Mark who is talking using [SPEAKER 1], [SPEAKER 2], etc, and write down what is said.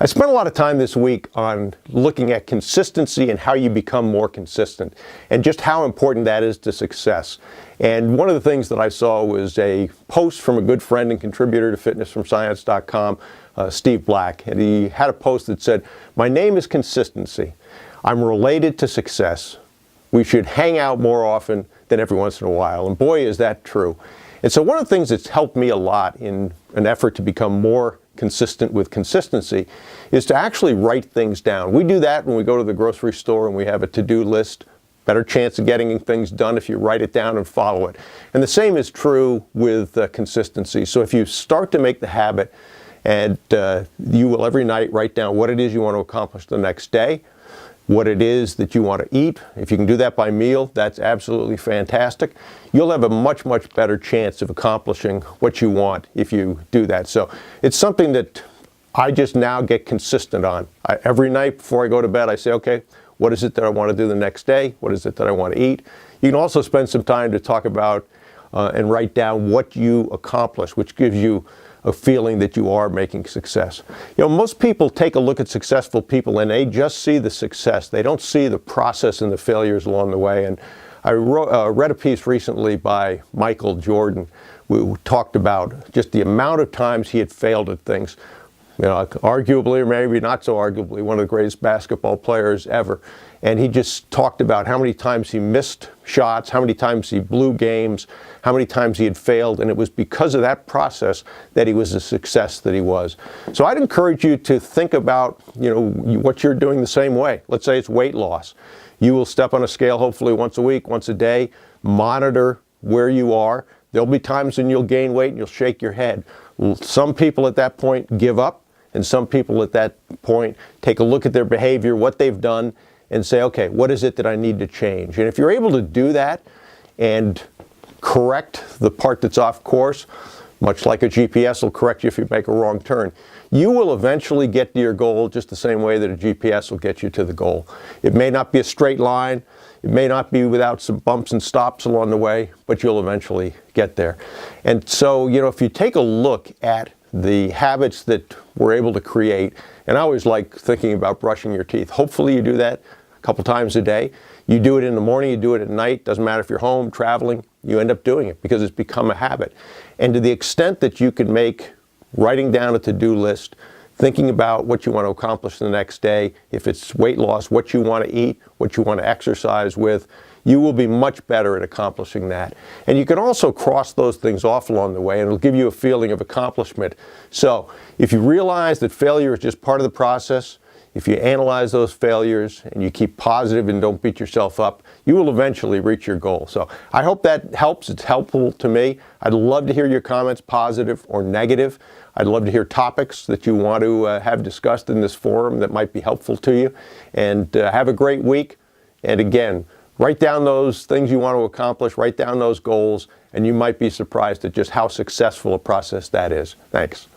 [SPEAKER 1] I spent a lot of time this week on looking at consistency and how you become more consistent and just how important that is to success. And one of the things that I saw was a post from a good friend and contributor to fitnessfromscience.com, Steve Black. And he had a post that said, "My name is consistency. I'm related to success. We should hang out more often than every once in a while." And boy, is that true. And so one of the things that's helped me a lot in an effort to become more consistent with consistency is to actually write things down. We do that when we go to the grocery store and we have a to-do list. Better chance of getting things done if you write it down and follow it. And the same is true with consistency. So if you start to make the habit and you will every night write down what it is you want to accomplish the next day, what it is that you want to eat. If you can do that by meal, that's absolutely fantastic. You'll have a much, much better chance of accomplishing what you want if you do that. So it's something that I just now get consistent on. Every night before I go to bed, I say, okay, what is it that I want to do the next day? What is it that I want to eat? You can also spend some time to talk about and write down what you accomplish, which gives you a feeling that you are making success. You know, most people take a look at successful people and they just see the success. They don't see the process and the failures along the way. And I read a piece recently by Michael Jordan who talked about just the amount of times he had failed at things. You know, arguably, or maybe not so arguably, one of the greatest basketball players ever. And he just talked about how many times he missed shots, how many times he blew games, how many times he had failed, and it was because of that process that he was the success that he was. So I'd encourage you to think about, you know, what you're doing the same way. Let's say it's weight loss. You will step on a scale hopefully once a week, once a day, monitor where you are. There'll be times when you'll gain weight and you'll shake your head. Some people at that point give up, and some people at that point take a look at their behavior, what they've done, and say, okay, what is it that I need to change? And if you're able to do that and correct the part that's off course, much like a GPS will correct you if you make a wrong turn, you will eventually get to your goal just the same way that a GPS will get you to the goal. It may not be a straight line, it may not be without some bumps and stops along the way, but you'll eventually get there. And so, you know, if you take a look at the habits that we're able to create, and I always like thinking about brushing your teeth. Hopefully you do that a couple times a day. You do it in the morning, you do it at night, doesn't matter if you're home, traveling, you end up doing it because it's become a habit. And to the extent that you can make writing down a to-do list, thinking about what you want to accomplish the next day, if it's weight loss, what you want to eat, what you want to exercise with, you will be much better at accomplishing that. And you can also cross those things off along the way, and it'll give you a feeling of accomplishment. So if you realize that failure is just part of the process, if you analyze those failures and you keep positive and don't beat yourself up, you will eventually reach your goal. So I hope that helps. It's helpful to me. I'd love to hear your comments, positive or negative. I'd love to hear topics that you want to have discussed in this forum that might be helpful to you. And have a great week. And again, write down those things you want to accomplish, write down those goals, and you might be surprised at just how successful a process that is. Thanks.